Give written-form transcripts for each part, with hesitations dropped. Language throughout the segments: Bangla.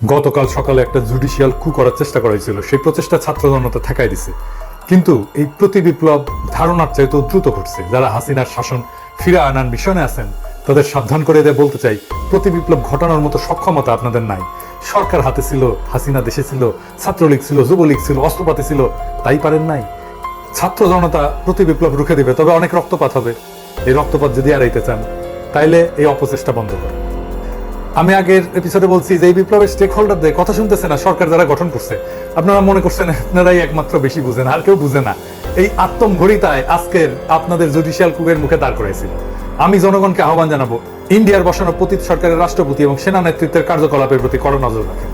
গতকাল সকালে একটা জুডিশিয়াল কু করার চেষ্টা করা হয়েছিল, সেই প্রচেষ্টা ছাত্র জনতা ঠেকাই দিছে। কিন্তু এই প্রতি বিপ্লব ধারণার চাইতেও দ্রুত ঘটছে। যারা হাসিনার শাসন ফিরে আনার মিশনে আছেন তাদের সাবধান করে দিয়ে বলতে চাই, প্রতি বিপ্লব ঘটানোর মতো সক্ষমতা আপনাদের নাই। সরকার হাতে ছিল, হাসিনা দেশে ছিল, ছাত্রলীগ ছিল, যুবলীগ ছিল, অস্ত্রপাতি ছিল, তাই পারেন নাই। ছাত্র জনতা প্রতি বিপ্লব রুখে দিবে, তবে অনেক রক্তপাত হবে। এই রক্তপাত যদি এড়াইতে চান তাইলে এই অপচেষ্টা বন্ধ করেন। আমি আগের এপিসোডে বলছি যে এই বিপ্লবের স্টেক হোল্ডারদের কথা শুনতেছে না সরকার যারা গঠন করছে। আপনারা মনে করছেন আপনারাই একমাত্র বেশি বুঝেন, আর কেউ বুঝে না। এই আত্মঘড়িতায় আজকের আপনাদের জুডিশিয়াল কুবের মুখে দাঁড় করাইছিল। আমি জনগণকে আহ্বান জানাবো, ইন্ডিয়ার বসানো পতিত সরকারের রাষ্ট্রপতি এবং সেনা নেতৃত্বের কার্যকলাপের প্রতি কড়া নজর রাখেন।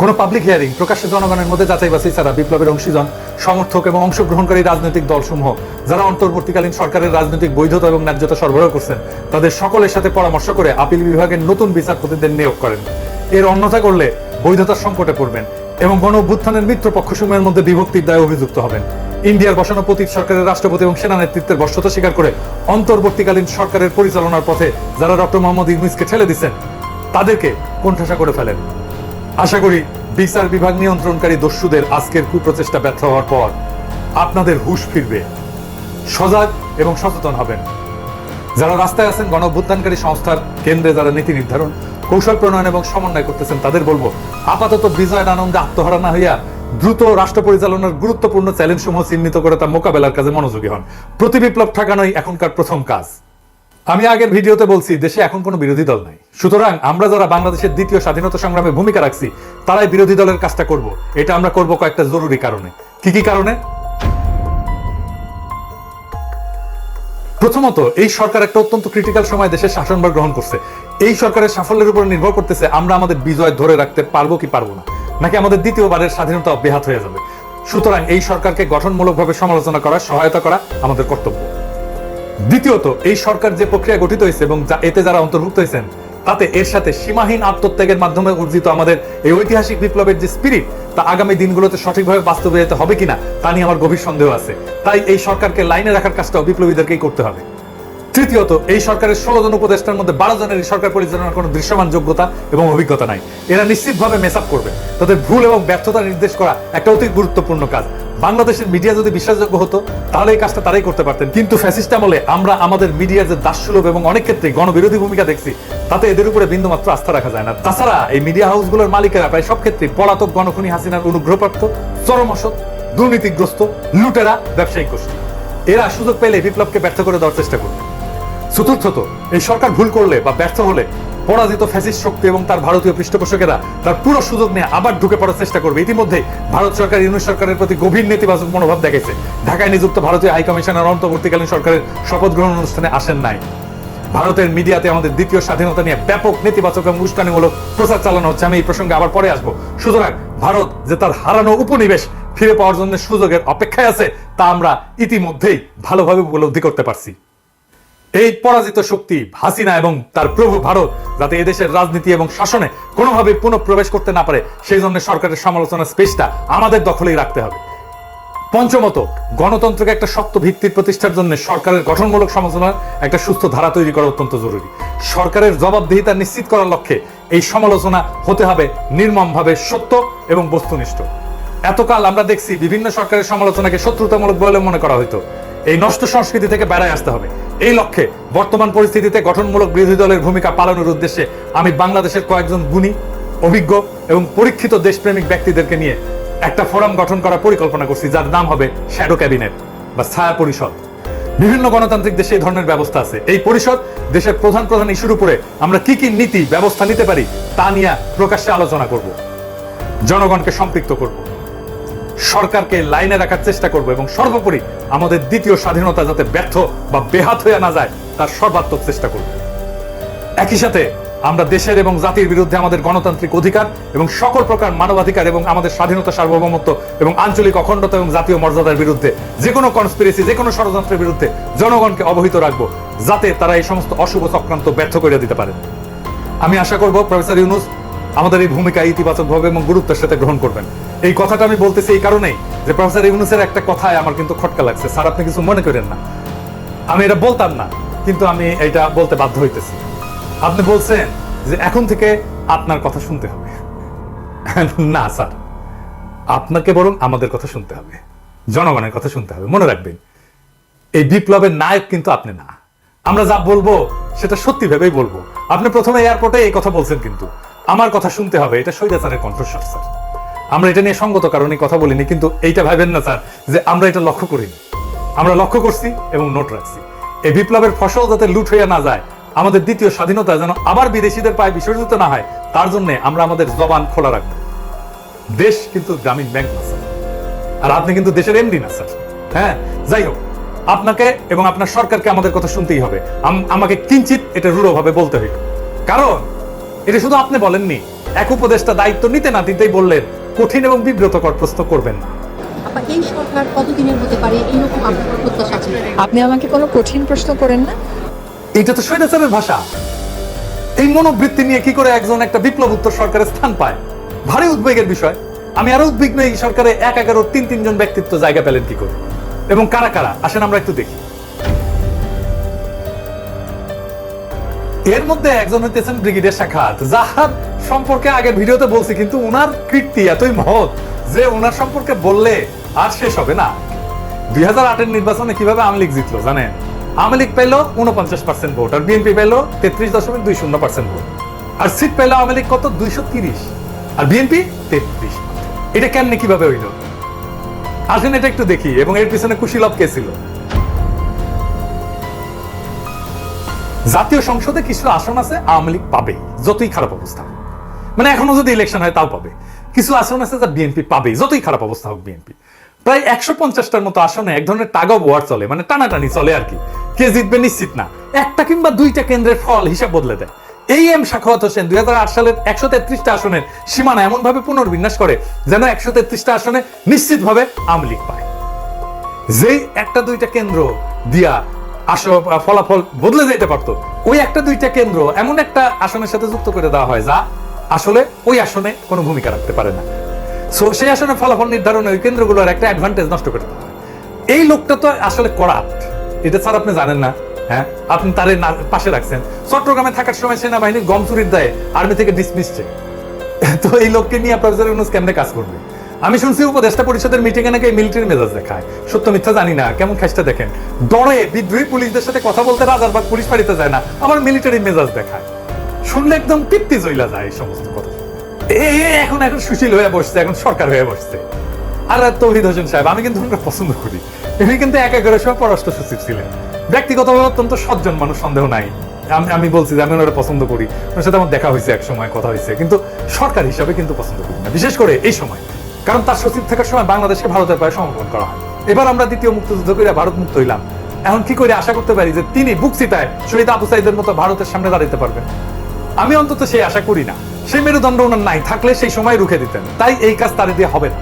কোন পাবলিক হিয়ারিং প্রকাশ্যে জনগণের মধ্যে যাচাই বাছাই ছাড়া বিপ্লবের অংশীজন, সমর্থক এবং অংশগ্রহণকারী রাজনৈতিক দলসমূহ যারা অন্তর্বর্তীকালীন সরকারের রাজনৈতিক বৈধতা এবং ন্যায্যতা সরবরাহ করছেন তাদের সকলের সাথে পরামর্শ করে আপিল বিভাগের নতুন বিচারপতিদের নিয়োগ করেন। এর অন্যথা করলে বৈধতার সংকটে পড়বেন এবং গণ অভ্যুত্থানের মিত্র পক্ষসমূহের মধ্যে বিভক্তির দায়ে অভিযুক্ত হবেন। ইন্ডিয়ার বসানো পতিত সরকারের রাষ্ট্রপতি এবং সেনা নেতৃত্বের বশ্যতা স্বীকার করে অন্তর্বর্তীকালীন সরকারের পরিচালনার পথে যারা ডক্টর মোহাম্মদ ইউনূসকে ঠেলে দিচ্ছেন তাদেরকে কোণঠাসা করে ফেলেন। আশা করি বিচার বিভাগ নিয়ন্ত্রণকারী দস্যুদের আজকের কুপ্রচেষ্টা ব্যর্থ হওয়ার পর আপনাদের হুঁশ ফিরবে, সজাগ এবং সচেতন হবেন। যারা রাস্তায় আছেন, গণ অভ্যুত্থানকারী সংস্থার কেন্দ্রে যারা নীতি নির্ধারণ, কৌশল প্রণয়ন এবং সমন্বয় করতেছেন তাদের বলবো, আপাতত বিজয়ের আনন্দে আত্মহারা না হইয়া দ্রুত রাষ্ট্র পরিচালনার গুরুত্বপূর্ণ চ্যালেঞ্জ সমূহ চিহ্নিত করে তা মোকাবেলার কাজে মনোযোগী হন। প্রতি বিপ্লব ঠেকানোই এখনকার প্রথম কাজ। আমি আগের ভিডিওতে বলছি দেশে এখন কোনো বিরোধী দল নাই, সুতরাং আমরা যারা বাংলাদেশের দ্বিতীয় স্বাধীনতা সংগ্রামে ভূমিকা রাখছি তারাই বিরোধী দলের কাজটা করব। এটা আমরা করব কয়েকটা জরুরি কারণে। কি কি কারণে? প্রথমত, এই সরকার একটা অত্যন্ত ক্রিটিক্যাল সময় দেশের শাসনভার গ্রহণ করছে। এই সরকারের সাফল্যের উপর নির্ভর করতেছে আমরা আমাদের বিজয় ধরে রাখতে পারবো কি পারবো না, নাকি আমাদের দ্বিতীয়বারের স্বাধীনতা অব্যাহত হয়ে যাবে। সুতরাং এই সরকারকে গঠনমূলকভাবে সমালোচনা করা, সহায়তা করা আমাদের কর্তব্য। দ্বিতীয়ত, এই সরকার যে প্রক্রিয়া গঠিত হয়েছে এবং এতে যারা অন্তর্ভুক্ত হয়েছেন তাতে এর সাথে সীমাহীন আত্মত্যাগের মাধ্যমে অর্জিত আমাদের এই ঐতিহাসিক বিপ্লবের যে স্পিরিট তা আগামী দিনগুলোতে সঠিকভাবে বাস্তবায়িত হবে কিনা তা নিয়ে আমার গভীর সন্দেহ আছে। তাই এই সরকারকে লাইনে রাখার কাজটাও বিপ্লবীদেরকেই করতে হবে। তৃতীয়ত, এই সরকারের 16 জন উপদেষ্টার মধ্যে 12 জনের এই সরকার পরিচালনার কোনো দৃশ্যমান যোগ্যতা এবং অভিজ্ঞতা নাই। এরা নিশ্চিতভাবে মেস আপ করবে। তাদের ভুল এবং ব্যর্থতা নির্দেশ করা একটা অতি গুরুত্বপূর্ণ কাজ। বাংলাদেশের মিডিয়া যদি বিশ্বাসযোগ্য হতো তাহলে এই কাজটা তারাই করতে পারতেন, কিন্তু ফ্যাসিস্ট আমলে আমরা আমাদের মিডিয়ার যে দাসসুলভ এবং অনেক ক্ষেত্রে গণবিরোধী ভূমিকা দেখছি তাতে এদের উপরে বিন্দুমাত্র আস্থা রাখা যায় না। তাছাড়া এই মিডিয়া হাউসগুলোর মালিকেরা প্রায় সব ক্ষেত্রে পলাতক গণখনি হাসিনার অনুগ্রহপ্রাপ্ত, চরম অসৎ, দুর্নীতিগ্রস্ত, লুটেরা ব্যবসায়িক গোষ্ঠী। এরা সুযোগ পেলে বিপ্লবকে ব্যর্থ করে দেওয়ার চেষ্টা করবে। চতুর্থত, এই সরকার ভুল করলে বা ব্যর্থ হলে পরাজিত ফ্যাসিস্ট শক্তি এবং তার ভারতীয় পৃষ্ঠপোষকেরা তার পুরো সুযোগ নিয়ে আবার ঢুকে পড়ার চেষ্টা করবে। ইতিমধ্যে ভারত সরকার ইউনূস সরকারের প্রতি গভীর নেতিবাচক মনোভাব দেখাইছে। ঢাকায় নিযুক্ত ভারতীয় হাই কমিশনার অন্তর্বর্তীকালীন সরকারের শপথ গ্রহণ অনুষ্ঠানে আসেন নাই। ভারতের মিডিয়াতে আমাদের দ্বিতীয় স্বাধীনতা নিয়ে ব্যাপক নেতিবাচক এবং উস্কানিমূলক প্রচার চালানো হচ্ছে। আমি এই প্রসঙ্গে আবার পরে আসবো। সুতরাং ভারত যে তার হারানো উপনিবেশ ফিরে পাওয়ার জন্য সুযোগের অপেক্ষায় আছে তা আমরা ইতিমধ্যেই ভালোভাবে উপলব্ধি করতে পারছি। এই পরাজিত শক্তি হাসিনা এবং তার প্রভু ভারত যাতে এদেশের রাজনীতি এবং শাসনে কোনোভাবে পুনঃপ্রবেশ করতে না পারে সেই জন্য সরকারের সমালোচনার স্পেসটা আমাদের দখলেই রাখতে হবে। পঞ্চমত, গণতন্ত্রকে একটা শক্ত ভিত্তির প্রতিষ্ঠার জন্য সরকারের গঠনমূলক সমালোচনার একটা সুস্থ ধারা তৈরি করা অত্যন্ত জরুরি। সরকারের জবাবদিহিতা নিশ্চিত করার লক্ষ্যে এই সমালোচনা হতে হবে নির্মমভাবে সত্য এবং বস্তুনিষ্ঠ। এতকাল আমরা দেখছি বিভিন্ন সরকারের সমালোচনাকে শত্রুতামূলক বলে মনে করা হইতো। এই নষ্ট সংস্কৃতি থেকে বেড়ায় আসতে হবে। এই লক্ষ্যে বর্তমান পরিস্থিতিতে গঠনমূলক বিরোধী দলের ভূমিকা পালনের উদ্দেশ্যে আমি বাংলাদেশের কয়েকজন গুণী, অভিজ্ঞ এবং পরীক্ষিত দেশপ্রেমিক ব্যক্তিদেরকে নিয়ে একটা ফোরাম গঠন করার পরিকল্পনা করছি, যার নাম হবে শ্যাডো ক্যাবিনেট বা ছায়া পরিষদ। বিভিন্ন গণতান্ত্রিক দেশে এই ধরনের ব্যবস্থা আছে। এই পরিষদ দেশের প্রধান প্রধান ইস্যুর উপরে আমরা কি কি নীতি ব্যবস্থা নিতে পারি তা নিয়ে প্রকাশ্যে আলোচনা করব, জনগণকে সম্পৃক্ত করব, সরকারকে লাইনে রাখার চেষ্টা করব এবং সর্বোপরি আমাদের দ্বিতীয় স্বাধীনতা যাতে ব্যর্থ বা বেহাত হয়ে না যায় তার সর্বাত্মক চেষ্টা করব। একই সাথে আমরা দেশের এবং জাতির বিরুদ্ধে আমাদের গণতান্ত্রিক অধিকার এবং সকল প্রকার মানবাধিকার এবং আমাদের স্বাধীনতা, সার্বভৌমত্ব এবং আঞ্চলিক অখণ্ডতা এবং জাতীয় মর্যাদার বিরুদ্ধে যে কোনো কনস্পিরেসি, যে কোনো ষড়যন্ত্রের বিরুদ্ধে জনগণকে অবহিত রাখবো যাতে তারা এই সমস্ত অশুভ চক্রান্ত ব্যর্থ করে দিতে পারে। আমি আশা করব প্রফেসর ইউনূস আমাদের এই ভূমিকা ইতিবাচকভাবে এবং গুরুত্বের সাথে গ্রহণ করবেন। এই কথাটা আমি বলতেছি এই কারণেই যে প্রফেসর ইউনূসের একটা কথায় আমার কিন্তু খটকা লাগছে। স্যার, আপনি কিছু মনে করেন না, আমি এটা বলতাম না, কিন্তু আমি এটা বলতে বাধ্য হইতেছি। আপনি বলছেন যে এখন থেকে আপনার কথা শুনতে হবে। না স্যার, আপনাকে বরং আমাদের কথা শুনতে হবে, জনগণের কথা শুনতে হবে। মনে রাখবেন, এই বিপ্লবের নায়ক কিন্তু আপনি না। আমরা যা বলবো সেটা সত্যি ভেবেই বলবো। আপনি প্রথমে এয়ারপোর্টে এই কথা বলছেন, কিন্তু আমার কথা শুনতে হবে, এটা স্বৈরাচারের কণ্ঠস্বর স্যার। আমরা এটা নিয়ে সঙ্গত কারণে কথা বলিনি, কিন্তু এইটা ভাবেন না স্যার যে আমরা এটা লক্ষ্য করিনি। আমরা লক্ষ্য করছি এবং নোট রাখছি। এই বিপ্লবের ফসল যাতে লুট হইয়া না যায়, আমাদের দ্বিতীয় স্বাধীনতা যেন আবার বিদেশিদের পায়ে বিসর্জিত না হয়, তার জন্য আমরা আমাদের জবান খোলা রাখবো। দেশ কিন্তু গ্রামীণ ব্যাংক না স্যার, আর আপনি কিন্তু দেশের এমডি না স্যার। হ্যাঁ, যাই হোক, আপনাকে এবং আপনার সরকারকে আমাদের কথা শুনতেই হবে। আমাকে কিঞ্চিত এটা রূঢ়ভাবে বলতে হইল, কারণ এটা শুধু আপনি বলেননি, এক উপদেষ্টা দায়িত্ব নিতে না দিতেই বললেন কঠিন এবং বিব্রতকর প্রশ্ন করবেন না। এই সরকার কতদিনের হতে পারে এইরকম আপনার প্রত্যাশা ছিল? আপনি আমাকে কোনো কঠিন প্রশ্ন করেন না। এটা তো স্বৈরাচারের ভাষা। এই মনোবৃত্তি নিয়ে কি করে একজন একটা বিপ্লব উত্তর সরকারের স্থান পায়, ভারী উদ্বেগের বিষয়। আমি আরো উদ্বিগ্ন, এই সরকারে 11-3 ব্যক্তিত্ব জায়গা পেলেন কি করে এবং কারা কারা, আসেন আমরা একটু দেখি। এর মধ্যে একজন হইতেছেন ব্রিগেডিয়ার সাখাত, যাহার সম্পর্কে আগের ভিডিওতে বলছি, কিন্তু উনার কীর্তি এতই মহৎ যে উনার সম্পর্কে বললে আর শেষ হবে না। 2008-এর নির্বাচনে কিভাবে আওয়ামী লীগ জিতলো জানেন? আওয়ামী লীগ পেল 49% ভোট, আর বিএনপি পেল 33.20% ভোট। আর সিট পেল আওয়ামী লীগ কত? 230, আর বিএনপি 33। এটা কেমনে কিভাবে হইল? আসেন এটা একটু দেখি, এবং এর পিছনে কুশীলভ কে ছিল। জাতীয় সংসদে কিছু আসন আছে আওয়ামী লীগ পাবে, যতই খারাপ অবস্থা হোক। মানে এখনো যদি ইলেকশন হয় তাও পাবে। কিছু আসন আছে যা বিএনপি পাবে, যতই খারাপ অবস্থা হোক বিএনপি। প্রায় 150টার মতো আসনে এক ধরনের টাগ অফ ওয়ার চলে, মানে টানাটানি চলে আর কি। কে জিতবে নিশ্চিত না। একটা কিংবা দুইটা কেন্দ্রের ফল হিসাব বদলে দেয়। এই এম সাখাওয়াত হোসেন 2008 সালের 133টা আসনের সীমানা এমন ভাবে পুনর্বিন্যাস করে যেন 133টা আসনে নিশ্চিত ভাবে আওয়ামী লীগ পায়। যেই একটা দুইটা কেন্দ্র দিয়া ফলাফল বদলে যেতে পারতো, ওই একটা দুইটা কেন্দ্র এমন একটা আসনের সাথে যুক্ত করে দেওয়া হয় যা আসলে ওই আসনে কোনো ভূমিকা রাখতে পারে না। সেই আসনে ফলাফল নির্ধারণে ওই কেন্দ্রগুলোর একটা অ্যাডভান্টেজ নষ্ট করে দেওয়া হয়। এই লোকটা তো আসলে করাপ্ট, এটা স্যার আপনি জানেন না? হ্যাঁ, আপনি তার পাশে রাখছেন। চট্টগ্রামে থাকার সময় সেনাবাহিনী গম চুরির দায়ে আর্মি থেকে ডিসমিস। তো এই লোককে নিয়ে প্রফেসর ইউনূস কেমনে কাজ করবে? আমি শুনছি উপদেষ্টা পরিষদের মিটিং এ নাকি মিলিটারি মেজাজ দেখায়। সত্য মিথ্যা জানি না, কেমন খাইস্টা দেখেন, ডরে বিদ্রোহী পুলিশদের সাথে কথা বলতে রাজারবাগ পুলিশ ফাঁড়িতে যায় না, আমার মিলিটারি মেজাজ দেখায়। শুনলে একদম তৃপ্তি জইলা যায় এই সমস্ত কথা। এখন এখন সুশীল হয়ে বসছে, এখন সরকার হয়ে বসছে। আর তৌহিদ হোসেন সাহেব, আমি কিন্তু ওনাকে পছন্দ করি। উনি কিন্তু একের সময় পররাষ্ট্র সচিব ছিলেন, ব্যক্তিগতভাবে অত্যন্ত সজ্জন মানুষ, সন্দেহ নাই। আমি বলছি যে আমি ওনারা পছন্দ করি, ওনার সাথে আমার দেখা হয়েছে, এক সময় কথা হয়েছে, কিন্তু সরকার হিসাবে কিন্তু পছন্দ করি না, বিশেষ করে এই সময়। কারণ তার সচিব থাকার সময় বাংলাদেশকে ভারতের পায়ে সমর্পণ করা হয়। এবার আমরা দ্বিতীয় মুক্তিযুদ্ধ করে ভারত মুক্ত হইলাম, এখন কি করে আশা করতে পারি যে তিনি বুক চিতায় শহীদ আবু সাইদের মতো ভারতের সামনে দাঁড়াতে পারবেন? আমি অন্তত সেই আশা করি না। সেই মেরুদণ্ড ওনার নাই, থাকলে সেই সময় রুখে দিতেন। তাই এই কাজ তার দিয়ে হবে না।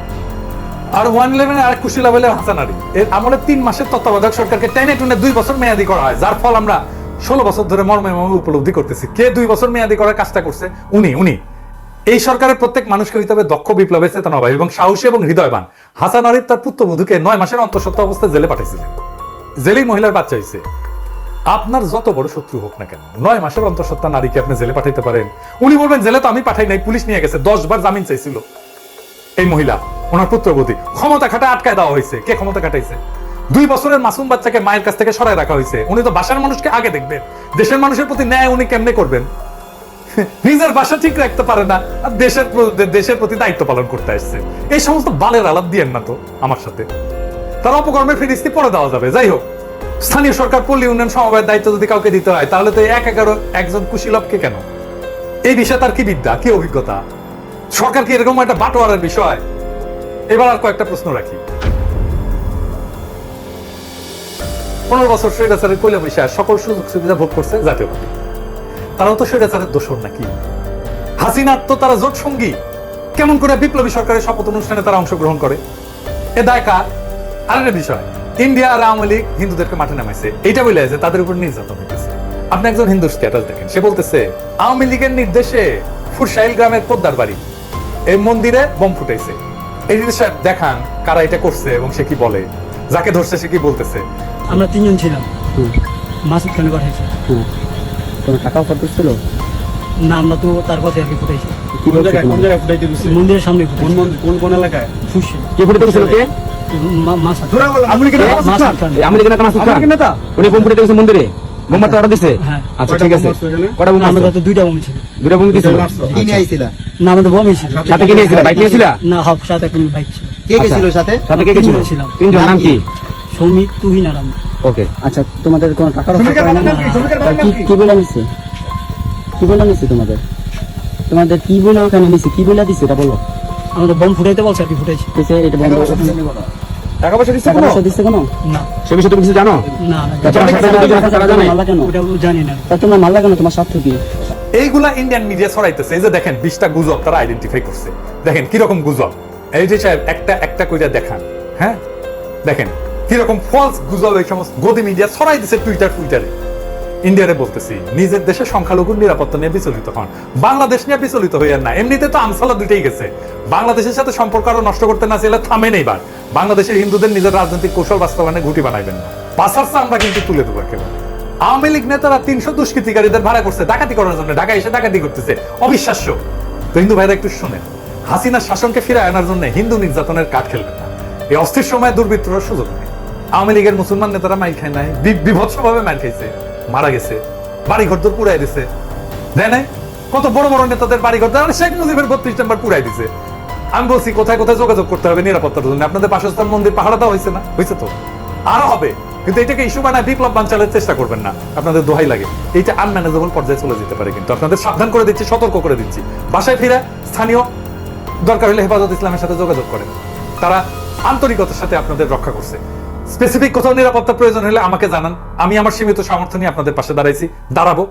আর 111 আর কুশীলা বলে হাসান আলী এর আমলে 3 মাসের তত্ত্বাবধায়ক সরকারকে টেনে টুনে 2 বছর মেয়াদি করা হয়, যার ফল আমরা 16 বছর ধরে মর্মে উপলব্ধি করতেছি। কে 2 বছর মেয়াদি করার কাজটা করছে? উনি। এই সরকারের প্রত্যেক মানুষকে হইতে হবে দক্ষ, বিপ্লবের চেতনাবাহী এবং সাহসী এবং হৃদয়বান। হাসান আলী তার পুত্রবধূকে 9 মাসের অন্তঃসত্ত্বা অবস্থায় জেলে পাঠিয়েছিলেন। জেলেই মহিলার বাচ্চা হয়েছে। আপনার যত বড় শত্রু হোক না কেন, 9 মাসের অন্তঃসত্ত্বা নারীকে আপনি জেলে পাঠাইতে পারেন? উনি বলবেন জেলে তো আমি পাঠাই নাই, পুলিশ নিয়ে গেছে। 10 বার জামিন চাইছিল এই মহিলা, ওনার পুত্রবধূ। ক্ষমতা খাটা আটকায় দেওয়া হয়েছে। কে ক্ষমতা খাটাইছে? 2 বছরের মাসুম বাচ্চাকে মায়ের কাছ থেকে সরায় রাখা হয়েছে। উনি তো বাসার মানুষকে আগে দেখবেন, দেশের মানুষের প্রতি ন্যায় উনি কেমনে করবেন? নিজের বাসা ঠিক রাখতে পারে না, আর দেশের প্রতি দায়িত্ব পালন করতে আসছে। এই সমস্ত বালের আলাপ দিয়েন না তো আমার সাথে। তার অপকর্মের ফিরিস্তি পরে দেওয়া যাবে। যাই হোক, স্থানীয় সরকার পল্লী উন্নয়ন সমবায়ের দায়িত্ব যদি কাউকে দিতে হয়, তাহলে তো 1-11 একজন কুশীলভকে কেন? এই বিষয়ে তার কি বিদ্যা, কি অভিজ্ঞতা? সরকার কি এরকম একটা বাটোয়ারের বিষয়? এবার আর কয়েকটা প্রশ্ন রাখি। 15 বছর স্বৈরাচারের কোলে বৈশা সকল সুযোগ সুবিধা ভোগ করছে জাতীয় পার্টি। তারাও তো স্বৈরাচারের দোষর নাকি? হাসিনার তো তারা জোট সঙ্গী। কেমন করে বিপ্লবী সরকারের শপথ অনুষ্ঠানে তারা অংশগ্রহণ করে? এ দায় কার? আরেকটা বিষয়, ইন্ডিয়া আর আওয়ামী লীগ হিন্দুদেরকে মাঠে নামাইছে, এইটা বলে যে তাদের উপর নির্যাতন হইতেছে। আপনি একজন হিন্দুর স্ট্যাটাস দেখেন, সে বলতেছে আওয়ামী লীগের নির্দেশে ফুরসাইল গ্রামের পোদ্দার বাড়ি এই মন্দিরে বোম ফুটাইছে। এই জিনিসটা দেখান কারা এটা করছে এবং সে কি বলে, যাকে ধরছে সে কি বলতেছে। আমরা 3 জন ছিলাম, মাসুদ খানে পাঠাইছে। কোনো টাকা অফার করছিল? না আমরা তো তার কথা আর কি ফুটাইছি কি বলছে তোমার? মন্দিরের সামনে ফুটাইছি কোন এলাকায়? ফুসছে কে ফুটে দিয়েছিল কে? মাছ আপনি কি নেতা? মাছ আটকান। আমেরিকা নেতা মাসুদ খান? আপনি কি নেতা? উনি বোম ফুটে দিয়েছে মন্দিরে? বোম মারতে অর্ডার দিছে? হ্যাঁ। আচ্ছা ঠিক আছে। কটা বোম আমরা মারছো? তো দুইটা বমি ছিল দুটা বোম দিছিল? না আমাদের বমি ছিল সাথে কি নিয়েছিল? বাইক নিয়েছিল? না হাফ সাথে এখন বাইক ছিল কে গেছিল সাথে? সাথে কে গেছিল? তিনজন ছিলাম। তিনজন, নাম কি? সৌমিক তুহিন আর আমি ওকে। আচ্ছা তোমাদের কোনো টাকার অফার করে না? কি বলে নিচ্ছে? কি বলে নিচ্ছে তোমাদের? তোমাদের কি বলে ওখানে নিচ্ছে? কি বলে দিচ্ছে এটা বলো। আমাদের বম ফুটাইতে বলছে আর কি ফুটাইছি দিচ্ছে এটা বন্ধ টাকা পয়সা দিচ্ছে টাকা কোনো? পয়সা দিচ্ছে কোনো? না সে বিষয়ে তুমি কিছু জানো? না তোমার সাথে দুজন আছে, তারা জানে? মারলা কেন? ওটা জানি না তা তোমরা মারলা কেন? তোমার স্বার্থ কি? এইগুলা ইন্ডিয়ান মিডিয়া ছড়াইতেছে। এই যে দেখেন 20টা গুজব তারা আইডেন্টিফাই করছে। দেখেন কিরকম গুজব। এই যে সাহেব একটা একটা কইরা দেখান। হ্যাঁ দেখেন কিরকম ফলস গুজব এই সমস্ত গদি মিডিয়া ছড়াই দিছে টুইটারে। ইন্ডিয়ারে বলতেছি নিজের দেশে সংখ্যালঘুর নিরাপত্তা নিয়ে বিচলিত হন, বাংলাদেশ নিয়ে বিচলিত হইয়ার না। এমনিতে তো আমসালা দুইটাই গেছে। বাংলাদেশের সাথে সম্পর্ক আরো নষ্ট করতে না চাইলে থামেন এইবার। বাংলাদেশের হিন্দুদের নিজের রাজনৈতিক কৌশল বাস্তবায়নে ঘুঁটি বানাইবেন না। পাশারসা আমরা কিন্তু তুলে দেবো একেবারে। আওয়ামী লীগ নেতারা 300 দুষ্কৃতিকারীদের ভাড়া করছে ডাকাতি করার জন্য, ঢাকা এসে ডাকাতি করতেছে। অবিশ্বাস্য। তো হিন্দু ভাইরা একটু শুনেন, হাসিনার শাসনকে ফিরে আনার জন্য হিন্দু নির্যাতনের কাঠ খেলবেন না। এই অস্থির সময় দুর্বৃত্তরা সুযোগ নেই। আওয়ামী লীগের মুসলমান নেতারা মাইর খায় নাই, বিভৎস ভাবে মাইর খাইছে, মারা গেছে, বাড়ি ঘর দর পুরাই দিছে। দেয় নাই কত বড় বড় নেতাদের বাড়ি ঘর দর শেখ মুজিবের 32 নম্বর পুরাই দিছে। আমি বলছি কোথায় কোথায় যোগাযোগ করতে হবে নিরাপত্তার জন্য। আপনাদের বাসস্থান মন্দির পাহাড়া দেওয়া হয়েছে না? হয়েছে তো, আরো হবে। কিন্তু এটাকে ইস্যু বানায় বিপ্লব বাঞ্চালের চেষ্টা করবেন না, আপনাদের দোহাই লাগে। এইটা আনম্যানেজেবল পর্যায়ে চলে যেতে পারে। কিন্তু আপনাদের সাবধান করে দিচ্ছি, সতর্ক করে দিচ্ছি। বাসায় ফিরে স্থানীয় দরকার হলে হেফাজত ইসলামের সাথে যোগাযোগ করেন, তারা আন্তরিকতার সাথে আপনাদের রক্ষা করছে। স্পেসিফিক কোথাও নিরাপত্তা প্রয়োজন হলে আমাকে জানান, আমি আমার সীমিত সামর্থ্য নিয়ে আপনাদের পাশে দাঁড়াবো।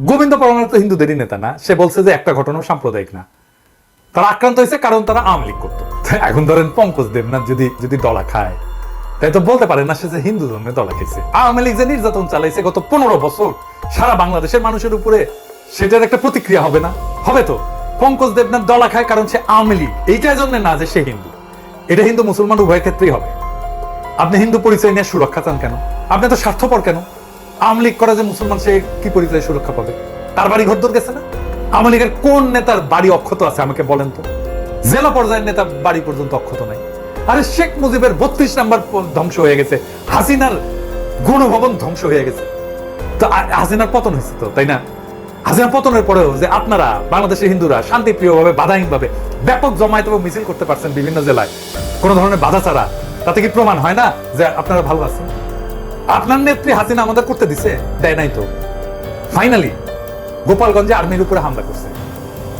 গোবিন্দ পরমাণু তো হিন্দুদেরই নেতা না, সে বলছে যে একটা ঘটনা সাম্প্রদায়িক না। তারা আক্রান্ত হয়েছে কারণ তারা আওয়ামী লীগ করতো। এখন ধরেন পঙ্কজ দেবনাথ যদি দলা খায়, তাই তো বলতে পারে না সে যে হিন্দু ধর্মে দলা খাইছে। আওয়ামী লীগ যে নির্যাতন চালাইছে গত 15 বছর সারা বাংলাদেশের মানুষের উপরে, সেটার একটা প্রতিক্রিয়া হবে না? হবে তো। পঙ্কজ দেবনাথ দলা খায় কারণ সে আওয়ামী লীগ, এইটার জন্য না যে সে হিন্দু। এটা হিন্দু মুসলমান উভয় ক্ষেত্রেই হবে। আপনি হিন্দু পরিচয় নিয়ে সুরক্ষা চান কেন? আপনি তো স্বার্থপর কেন? আওয়ামী লীগ করা যে মুসলমান, সে কি পরিচয় সুরক্ষা পাবে? তার বাড়ি ঘরদোর গেছে না? আওয়ামী লীগের কোন নেতার বাড়ি অক্ষত আছে আমাকে বলেন তো? জেলা পর্যায়ের নেতা বাড়ি পর্যন্ত অক্ষত নাই। আরে শেখ মুজিবের 32 নাম্বার ধ্বংস হয়ে গেছে, হাসিনার গণভবন ধ্বংস হয়ে গেছে। তো হাসিনার পতন হয়েছে তো, তাই না? হাসিনার পতনের পরেও যে আপনারা বাংলাদেশের হিন্দুরা শান্তিপ্রিয় ভাবে, বাধাহীন ভাবে ব্যাপক জমায়েত এবং মিছিল করতে পারছেন বিভিন্ন জেলায় কোন ধরনের বাধা ছাড়া, তাতে কি প্রমাণ হয় না যে আপনারা ভালো আছেন? আপনার নেত্রী হাসিনা আমাদের করতে দিছে? দেয় নাই তো। ফাইনালি গোপালগঞ্জে আর্মির উপরে হামলা করছে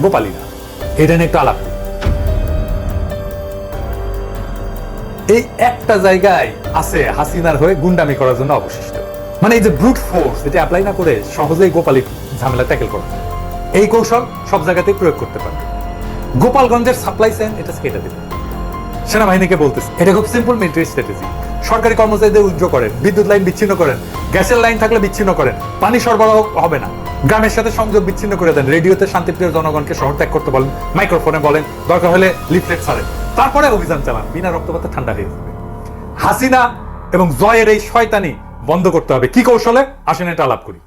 গোপালীরা। এটা নিয়ে একটু আলাপ। এই একটা জায়গায় আছে হাসিনার হয়ে গুন্ডামি করার জন্য অবশিষ্ট, মানে এই যে ব্রুট ফোর্স, এটা অ্যাপ্লাই না করে সহজেই গোপালী ঝামেলা ট্যাকেল করা, এই কৌশল সব জায়গাতেই প্রয়োগ করতে পারবে। গোপালগঞ্জের সাপ্লাই চেইন এটা কেটে দেবে। সেনাবাহিনীকে বলতেছে এটা খুব সিম্পল মিলিটারি স্ট্র্যাটেজি। সরকারি কর্মচারীদের উইথড্র করেন, বিদ্যুৎ লাইন বিচ্ছিন্ন করেন, গ্যাসের লাইন থাকলে বিচ্ছিন্ন করেন, পানি সরবরাহ হবে না, গ্রামের সাথে সংযোগ বিচ্ছিন্ন করে দেন, রেডিওতে শান্তিপ্রিয় জনগণকে শহর ত্যাগ করতে বলেন, মাইক্রোফোনে বলেন, দরকার হলে লিফলেট ছাড়েন, তারপরে অভিযান চালান, বিনা রক্তপাতে ঠান্ডা হয়ে যাবে। হাসিনা এবং জয়ের এই শয়তানি বন্ধ করতে হবে। কি কৌশলে আসেন এটা আলাপ করি।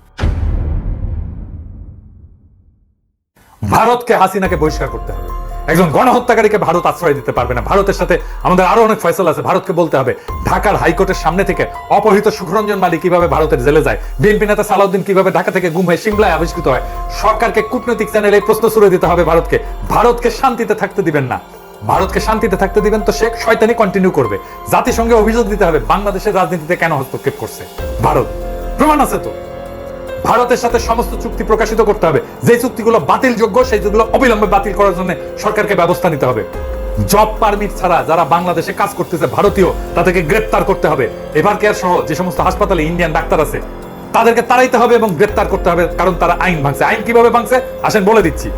ভারতকে, হাসিনাকে বহিষ্কার করতে হবে। একজন গণহত্যাকারীকে ভারত আশ্রয় দিতে পারবে না। ভারতের সাথে আমাদের আরো অনেক ফয়সালা আছে। ভারতকে বলতে হবে ঢাকার হাইকোর্টের সামনে থেকে অপহৃত সুখরঞ্জন মালিক কিভাবে ভারতের জেলে যায়, বিএনপি নেতা সালাউদ্দিন কিভাবে ঢাকা থেকে গুম হয়ে সিমলায় আবিষ্কৃত হয়। সরকারকে কূটনৈতিক চ্যানেলে এই প্রশ্ন ছুড়ে দিতে হবে ভারতকে শান্তিতে থাকতে দিবেন না। ভারতকে শান্তিতে থাকতে দিবেন তো শেখ শয়তানি কন্টিনিউ করবে। জাতিসংঘে অভিযোগ দিতে হবে বাংলাদেশের রাজনীতিতে কেন হস্তক্ষেপ করছে ভারত। প্রমাণ আছে তো। ভারতের সাথে সমস্ত চুক্তি প্রকাশিত করতে হবে, যে চুক্তিগুলো বাতিলযোগ্য সেইগুলো অবিলম্বে বাতিল করার জন্য সরকারকে ব্যবস্থা নিতে হবে। জব পারমিট ছাড়া যারা বাংলাদেশে কাজ করতেছে ভারতীয়, তাদেরকে গ্রেপ্তার করতে হবে। এভার কেয়ার সহ যে সমস্ত হাসপাতালে ইন্ডিয়ান ডাক্তার আছে তাদেরকে তাড়াইতে হবে এবং গ্রেপ্তার করতে হবে, কারণ তারা আইন ভাঙছে। আইন কিভাবে ভাঙছে আসেন বলে দিচ্ছি।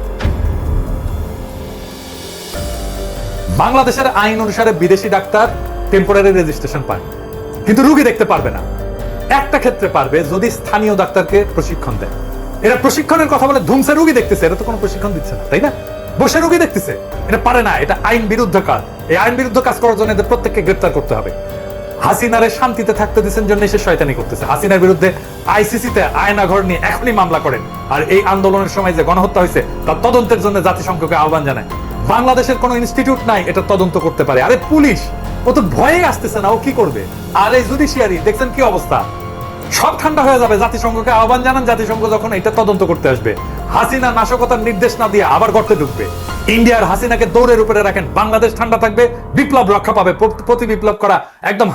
বাংলাদেশের আইন অনুসারে বিদেশি ডাক্তার টেম্পোরারি রেজিস্ট্রেশন পায়, কিন্তু রোগী দেখতে পারবে না। একটা ক্ষেত্রে পারবে, যদি স্থানীয় ডাক্তারকে প্রশিক্ষণ দেয়। এরা প্রশিক্ষণের কথা বলে ধুমসে রোগী দেখতেছে, এটা তো কোনো প্রশিক্ষণ দিচ্ছে না, তাই না? বসে রোগী দেখতেছে, এটা পারে না, এটা আইন বিরুদ্ধ কাজ। এই আইন বিরুদ্ধ কাজ করার জন্য এদের প্রত্যেককে গ্রেপ্তার করতে হবে। হাসিনারে শান্তিতে থাকতে দিচ্ছেন জন্য সে শয়তানি করতেছে। হাসিনার বিরুদ্ধে আইসিসিতে আয়না ঘর নিয়ে এখনই মামলা করেন। আর এই আন্দোলনের সময় যে গণহত্যা হয়েছে তার তদন্তের জন্য জাতিসংঘকে আহ্বান জানায়। বাংলাদেশের কোনো ইনস্টিটিউট নাই এটা তদন্ত করতে পারে। আরে পুলিশ ও তো ভয়ে আসতেছে না, ও কি করবে? আর এই জুডিশিয়ারি দেখছেন কি অবস্থা, সব ঠান্ডা হয়ে যাবে। জাতিসংঘকে আহ্বান জানান, জাতিসংঘ যখন এটা তদন্ত করতে আসবে। হাসিনা নাশকতার নির্দেশ না দিয়ে আবার গর্তে ঢুকবে। ইন্ডিয়ার হাসিনাকে দৌড়ের উপরে রাখেন, বাংলাদেশ ঠান্ডা থাকবে, বিপ্লব রক্ষা পাবে। প্রতি বিপ্লব করা একদম